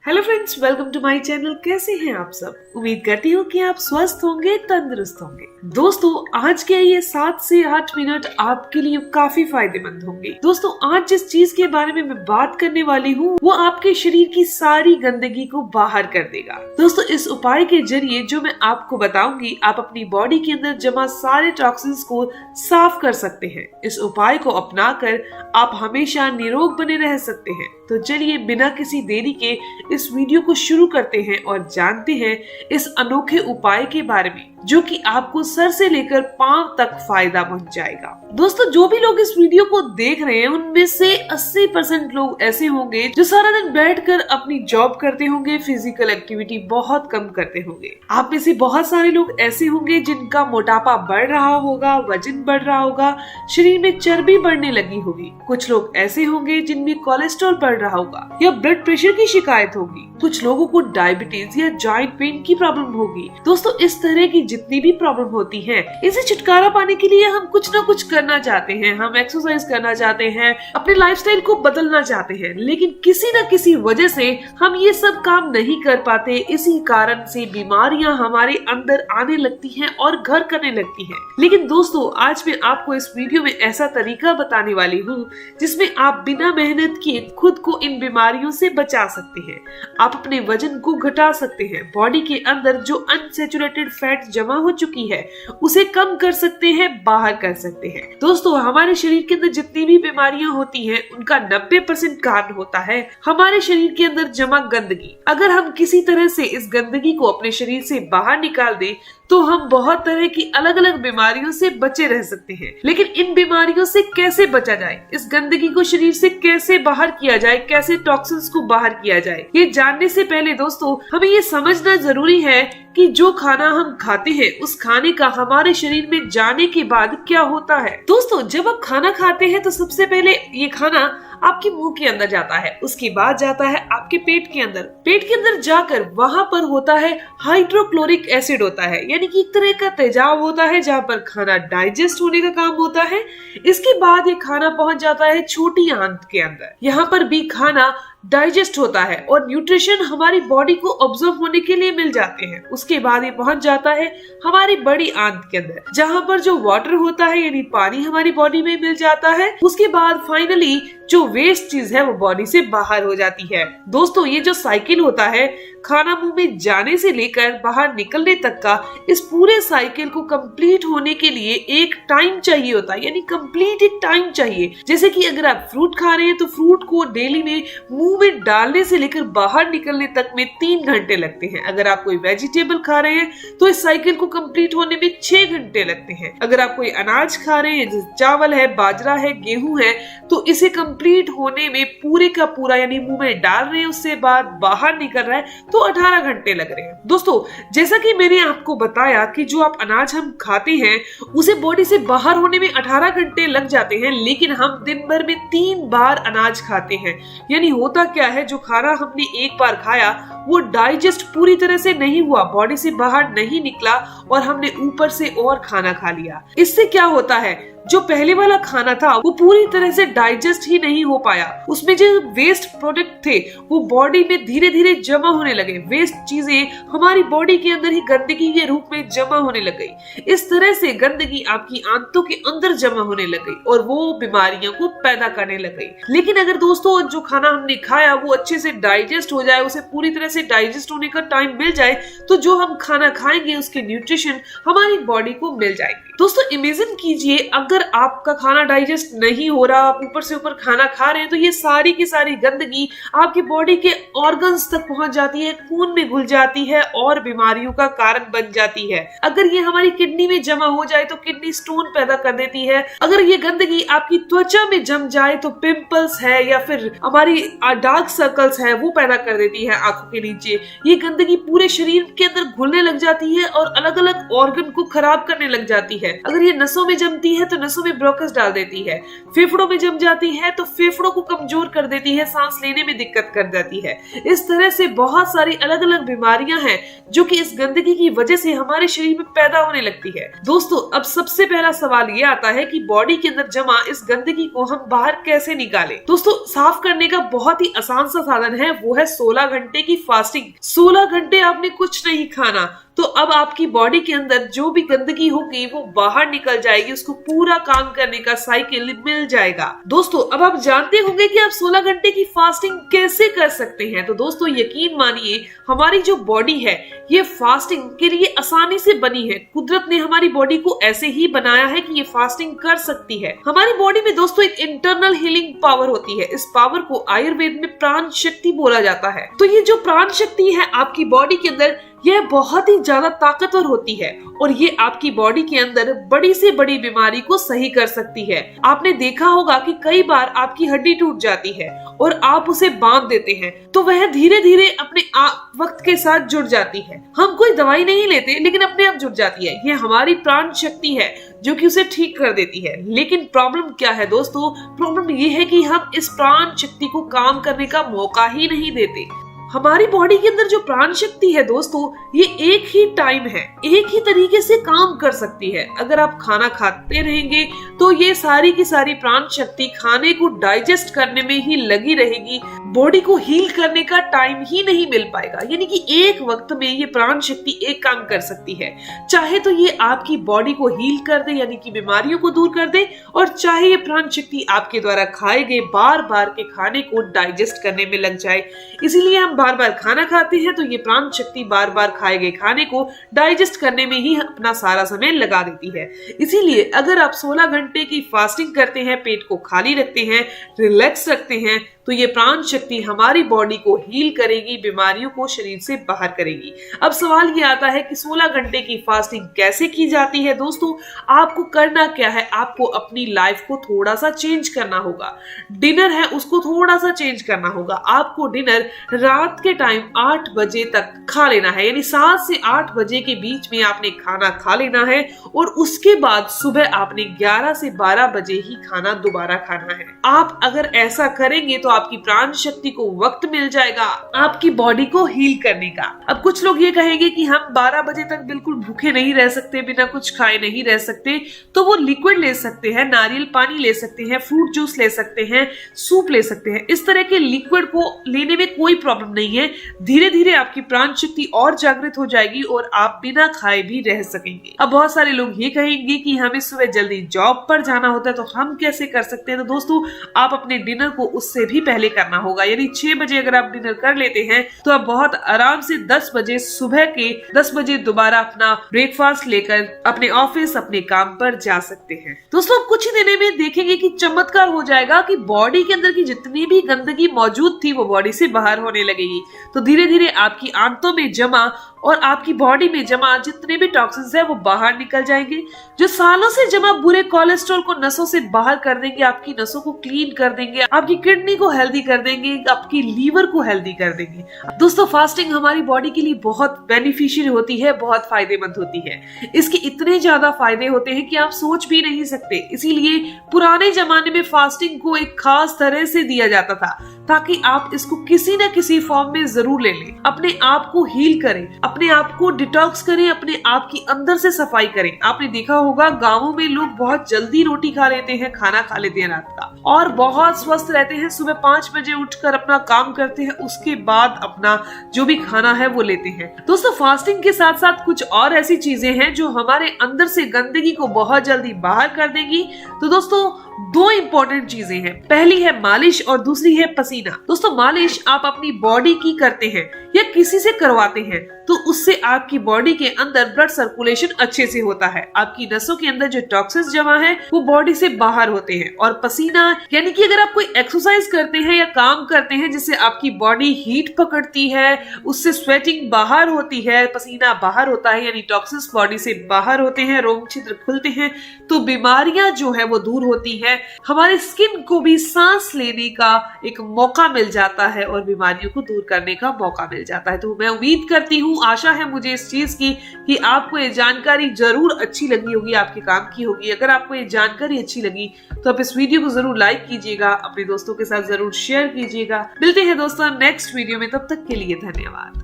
Hello friends, welcome to my channel. कैसे हैं आप सब? उम्मीद करती हूँ कि आप स्वस्थ होंगे, तंदुरुस्त होंगे। दोस्तों, आज के ये 7 से 8 मिनट आपके लिए काफी फायदेमंद होंगे। दोस्तों, आज जिस चीज के बारे में मैं बात करने वाली हूँ वो आपके शरीर की सारी गंदगी को बाहर कर देगा। दोस्तों, इस उपाय के जरिए जो मैं आपको बताऊंगी, आप अपनी बॉडी के अंदर जमा सारे टॉक्सिन्स को साफ कर सकते हैं। इस उपाय को अपनाकर आप हमेशा निरोग बने रह सकते हैं। तो चलिए बिना किसी देरी के इस वीडियो को शुरू करते हैं और जानते हैं इस अनोखे उपाय के बारे में, जो कि आपको सर से लेकर पांव तक फायदा पहुंच जाएगा। दोस्तों, जो भी लोग इस वीडियो को देख रहे हैं उनमें से 80% लोग ऐसे होंगे जो सारा दिन बैठकर अपनी जॉब करते होंगे, फिजिकल एक्टिविटी बहुत कम करते होंगे। आप में से बहुत सारे लोग ऐसे होंगे जिनका मोटापा बढ़ रहा होगा, वजन बढ़ रहा होगा, शरीर में चर्बी बढ़ने लगी होगी। कुछ लोग ऐसे होंगे जिनमें कोलेस्ट्रॉल बढ़ रहा होगा या ब्लड प्रेशर की शिकायत होगी। कुछ लोगों को डायबिटीज या जॉइंट पेन की प्रॉब्लम होगी। दोस्तों, इस तरह की जितनी भी प्रॉब्लम होती है, इसे छुटकारा पाने के लिए हम कुछ ना कुछ करना चाहते हैं। हम एक्सरसाइज करना चाहते हैं, अपने लाइफस्टाइल को बदलना चाहते हैं, लेकिन किसी न किसी वजह से हम ये सब काम नहीं कर पाते। इसी कारण से बीमारियां हमारे अंदर आने लगती हैं और घर करने लगती हैं। लेकिन दोस्तों, आज मैं आपको इस वीडियो में ऐसा तरीका बताने वाली हूँ जिसमें आप बिना मेहनत किए खुद को इन बीमारियों से बचा सकते हैं। आप अपने वजन को घटा सकते हैं, बॉडी के अंदर जो अनसैचुरेटेड फैट जमा हो चुकी है उसे कम कर सकते हैं, बाहर कर सकते हैं। दोस्तों, हमारे शरीर के अंदर जितनी भी बीमारियां होती हैं उनका 90% कारण होता है हमारे शरीर के अंदर जमा गंदगी। अगर हम किसी तरह से इस गंदगी को अपने शरीर से बाहर निकाल दें तो हम बहुत तरह की अलग अलग बीमारियों से बचे रह सकते हैं। लेकिन इन बीमारियों से कैसे बचा जाए, इस गंदगी को शरीर से कैसे बाहर किया जाए, कैसे टॉक्सिन्स को बाहर किया जाए, ये जानने से पहले दोस्तों हमें ये समझना जरूरी है कि जो खाना हम खाते हैं उस खाने का हमारे शरीर में जाने के बाद क्या होता है। दोस्तों, जब आप खाना खाते हैं तो सबसे पहले ये खाना आपके मुंह के अंदर जाता है, उसके बाद जाता है आपके पेट के अंदर। पेट के अंदर जाकर वहां पर होता है हाइड्रोक्लोरिक एसिड होता है, यानी कि एक तरह का तेजाब होता है जहां पर खाना डाइजेस्ट होने का काम होता है। इसके बाद ये खाना पहुंच जाता है छोटी आंत के अंदर। यहाँ पर भी खाना डाइजेस्ट होता है और न्यूट्रिशन हमारी बॉडी को ऑब्जर्व होने के लिए मिल जाते हैं। उसके बाद ये पहुंच जाता है हमारी बड़ी आंत के अंदर, जहां पर जो वाटर होता है यानी पानी हमारी बॉडी में मिल जाता है। उसके बाद फाइनली जो वेस्ट चीज है वो बॉडी से बाहर हो जाती है। दोस्तों, ये जो साइकिल होता है खाना मुंह में जाने से लेकर बाहर निकलने तक का, इस पूरे साइकिल को कंप्लीट होने के लिए एक टाइम चाहिए होता है, यानी कंप्लीट एक टाइम चाहिए। जैसे कि अगर आप फ्रूट खा रहे हैं तो फ्रूट को डेली में मुंह में डालने से लेकर बाहर निकलने तक में 3 घंटे लगते हैं। अगर आप कोई वेजिटेबल खा रहे हैं तो इस साइकिल को कंप्लीट होने में 6 घंटे लगते हैं। अगर आप कोई अनाज खा रहे हैं, जैसे चावल है, बाजरा है, गेहूं है, तो इसे कंप्लीट होने में पूरे का पूरा, यानी मुंह में डाल रहे हैं उससे बाद बाहर निकल रहा है तो 18 घंटे लग रहे हैं। दोस्तों, जैसा कि मैंने आपको बताया कि जो आप अनाज हम खाते हैं उसे बॉडी से बाहर होने में 18 घंटे लग जाते हैं, लेकिन हम दिन भर में 3 बार अनाज खाते हैं। यानी होता क्या है, जो खाना हमने एक बार खाया वो डाइजेस्ट पूरी तरह से नहीं हुआ, बॉडी से बाहर नहीं निकला और हमने ऊपर से और खाना खा लिया। इससे क्या होता है, जो पहले वाला खाना था वो पूरी तरह से डाइजेस्ट ही नहीं हो पाया। उसमें जो वेस्ट प्रोडक्ट थे वो बॉडी में धीरे धीरे जमा होने लगे। वेस्ट चीजें हमारी बॉडी के अंदर ही गंदगी के रूप में जमा होने लग गई। इस तरह से गंदगी आपकी आंतों के अंदर जमा होने लग गई और वो बीमारियों को पैदा करने लग गई। लेकिन अगर दोस्तों जो खाना हमने खाया वो अच्छे से डाइजेस्ट हो जाए, उसे पूरी तरह से डाइजेस्ट होने का टाइम मिल जाए, तो जो हम खाना खाएंगे उसके न्यूट्रिशन हमारी बॉडी को मिल जाएंगे। दोस्तों, इमेजिन कीजिए अगर आपका खाना डाइजेस्ट नहीं हो रहा, आप ऊपर से ऊपर खाना खा रहे हैं, तो ये सारी की सारी गंदगी आपकी बॉडी के ऑर्गन्स तक पहुंच जाती है, खून में घुल जाती है और बीमारियों का कारण बन जाती है। अगर ये हमारी किडनी में जमा हो जाए तो किडनी स्टोन पैदा कर देती है। अगर ये गंदगी आपकी त्वचा में जम जाए तो पिंपल्स है या फिर हमारी डार्क सर्कल्स है वो पैदा कर देती है आंखों के नीचे। ये गंदगी पूरे शरीर के अंदर घुलने लग जाती है और अलग अलग ऑर्गन को खराब करने लग जाती है। है। अगर ये नसों में जमती है तो नसों में ब्रोकस डाल देती है, फेफड़ों में जम जाती है तो फेफड़ों को कमजोर कर देती है, सांस लेने में दिक्कत कर देती है। इस तरह से बहुत सारी अलग अलग बीमारियां हैं जो कि इस गंदगी की वजह से हमारे शरीर में पैदा होने लगती है। दोस्तों, अब सबसे पहला सवाल ये आता है कि बॉडी के अंदर जमा इस गंदगी को हम बाहर कैसे निकालें। दोस्तों, साफ करने का बहुत ही आसान सा साधन है, वो है 16 घंटे की फास्टिंग। 16 घंटे आपने कुछ नहीं खाना तो अब आपकी बॉडी के अंदर जो भी गंदगी होगी वो बाहर निकल जाएगी, उसको पूरा काम करने का साइकिल मिल जाएगा। दोस्तों, अब आप जानते होंगे कि आप 16 घंटे की फास्टिंग कैसे कर सकते हैं। तो दोस्तों, यकीन मानिए हमारी जो बॉडी है ये फास्टिंग के लिए आसानी से बनी है। कुदरत ने हमारी बॉडी को ऐसे ही बनाया है कि ये फास्टिंग कर सकती है। हमारी बॉडी में दोस्तों एक इंटरनल हीलिंग पावर होती है। इस पावर को आयुर्वेद में प्राण शक्ति बोला जाता है। तो ये जो प्राण शक्ति है आपकी बॉडी के अंदर, यह बहुत ही ज्यादा ताकतवर होती है और ये आपकी बॉडी के अंदर बड़ी से बड़ी बीमारी को सही कर सकती है। आपने देखा होगा कि कई बार आपकी हड्डी टूट जाती है और आप उसे बांध देते हैं तो वह धीरे धीरे अपने वक्त के साथ जुड़ जाती है। हम कोई दवाई नहीं लेते लेकिन अपने आप जुड़ जाती है। ये हमारी प्राण शक्ति है जो कि उसे ठीक कर देती है। लेकिन प्रॉब्लम क्या है दोस्तों? प्रॉब्लम ये है कि हम इस प्राण शक्ति को काम करने का मौका ही नहीं देते। हमारी बॉडी के अंदर जो प्राण शक्ति है दोस्तों, ये एक ही टाइम है, एक ही तरीके से काम कर सकती है। अगर आप खाना खाते रहेंगे तो ये सारी की सारी प्राण शक्ति खाने को डाइजेस्ट करने में ही लगी रहेगी। बॉडी को हील करने का टाइम ही नहीं मिल पाएगा। यानी कि एक वक्त में ये प्राण शक्ति एक काम कर सकती है। चाहे तो ये आपकी बॉडी को हील कर दे, यानी कि बीमारियों को दूर कर दे, और चाहे ये प्राण शक्ति आपके द्वारा खाए गए बार बार के खाने को डाइजेस्ट करने में लग जाए। इसीलिए हम बार बार खाना खाते हैं तो ये प्राण शक्ति बार बार खाए गए खाने को डाइजेस्ट करने में ही अपना सारा समय लगा देती है। इसीलिए अगर आप 16 घंटे की फास्टिंग करते हैं, पेट को खाली रखते हैं, रिलैक्स रखते हैं, तो ये प्राण शक्ति हमारी बॉडी को हील करेगी, बीमारियों को शरीर से बाहर करेगी। अब सवाल ये आता है कि 16 घंटे की फास्टिंग कैसे की जाती है। दोस्तों, आपको करना क्या है? आपको अपनी लाइफ को थोड़ा सा चेंज करना होगा। डिनर है उसको थोड़ा सा चेंज करना होगा। आपको डिनर रात के टाइम 8 बजे तक खा लेना है, यानी 7 से 8 बजे के बीच में आपने खाना खा लेना है और उसके बाद सुबह आपने 11 से 12 बजे ही खाना दोबारा खाना है। आप अगर ऐसा करेंगे तो आपकी प्राण शक्ति को वक्त मिल जाएगा आपकी बॉडी को हील करने का। अब कुछ लोग ये कहेंगे कि हम 12 बजे तक बिल्कुल भूखे नहीं रह सकते, बिना कुछ खाए नहीं रह सकते, तो वो लिक्विड ले सकते हैं, नारियल पानी ले सकते हैं, फ्रूट जूस ले सकते हैं, सूप ले सकते हैं। इस तरह के लिक्विड को लेने में कोई प्रॉब्लम नहीं है। धीरे धीरे आपकी प्राण शक्ति और जागृत हो जाएगी और आप बिना खाए भी रह सकेंगे। अब बहुत सारे लोग ये कहेंगे कि हमें सुबह जल्दी जॉब पर जाना होता है तो हम कैसे कर सकते हैं। तो दोस्तों, आप अपने डिनर को उससे भी पहले करना होगा, यानी 6 बजे अगर आप डिनर कर लेते हैं तो आप बहुत आराम से 10 बजे सुबह के 10 बजे दोबारा अपना ब्रेकफास्ट लेकर अपने ऑफिस, अपने काम पर जा सकते हैं। दोस्तों, कुछ ही दिनों में देखेंगे कि चमत्कार हो जाएगा कि बॉडी के अंदर की जितनी भी गंदगी मौजूद थी वो बॉडी से बाहर होने लगेगी। तो धीरे धीरे आपकी आंतों में जमा और आपकी बॉडी में जमा जितने भी टॉक्सिन्स है वो बाहर निकल जाएंगे। जो सालों से जमा बुरे कोलेस्ट्रॉल को नसों से बाहर कर देंगे, आपकी नसों को क्लीन कर देंगे, आपकी किडनी को हेल्दी कर देंगे, आपकी लीवर को हेल्दी कर देंगे। दोस्तों, फास्टिंग हमारी बॉडी के लिए बहुत बेनिफिशियल होती है, बहुत फायदेमंद होती है। इसके इतने ज्यादा फायदे होते हैं कि आप सोच भी नहीं सकते। इसीलिए पुराने जमाने में फास्टिंग को एक खास तरह से दिया जाता था ताकि आप इसको किसी न किसी फॉर्म में जरूर ले लें, अपने आप को हील करें, अपने आप को डिटॉक्स करें, अपने आप की अंदर से सफाई करें। आपने देखा होगा गांवों में लोग बहुत जल्दी रोटी खा लेते हैं, खाना खा लेते हैं रात का, और बहुत स्वस्थ रहते हैं। सुबह 5 बजे उठकर अपना काम करते हैं, उसके बाद अपना जो भी खाना है वो लेते हैं। दोस्तों, फास्टिंग के साथ साथ कुछ और ऐसी चीजें हैं जो हमारे अंदर से गंदगी को बहुत जल्दी बाहर कर देंगी। तो दोस्तों, 2 इंपॉर्टेंट चीजें हैं। पहली है मालिश और दूसरी है पसीना। दोस्तों, मालिश आप अपनी बॉडी की करते हैं या किसी से करवाते हैं तो उससे आपकी बॉडी के अंदर ब्लड सर्कुलेशन अच्छे से होता है, आपकी नसों के अंदर जो टॉक्सिन्स जमा है वो बॉडी से बाहर होते हैं। और पसीना यानी कि अगर आप कोई एक्सरसाइज करते हैं या काम करते हैं जिससे आपकी बॉडी हीट पकड़ती है, उससे स्वेटिंग बाहर होती है, पसीना बाहर होता है, यानी टॉक्सिन्स बॉडी से बाहर होते हैं, रोग छिद्र खुलते हैं, तो बीमारियां जो है वो दूर होती है। हमारे स्किन को भी सांस लेने का एक मौका मिल जाता है और बीमारियों को दूर करने का मौका मिल जाता है। तो मैं उम्मीद करती हूँ, आशा है मुझे इस चीज की कि आपको ये जानकारी जरूर अच्छी लगी होगी, आपके काम की होगी। अगर आपको ये जानकारी अच्छी लगी तो आप इस वीडियो को जरूर लाइक कीजिएगा, अपने दोस्तों के साथ जरूर शेयर कीजिएगा। मिलते हैं दोस्तों नेक्स्ट वीडियो में, तब तक के लिए धन्यवाद।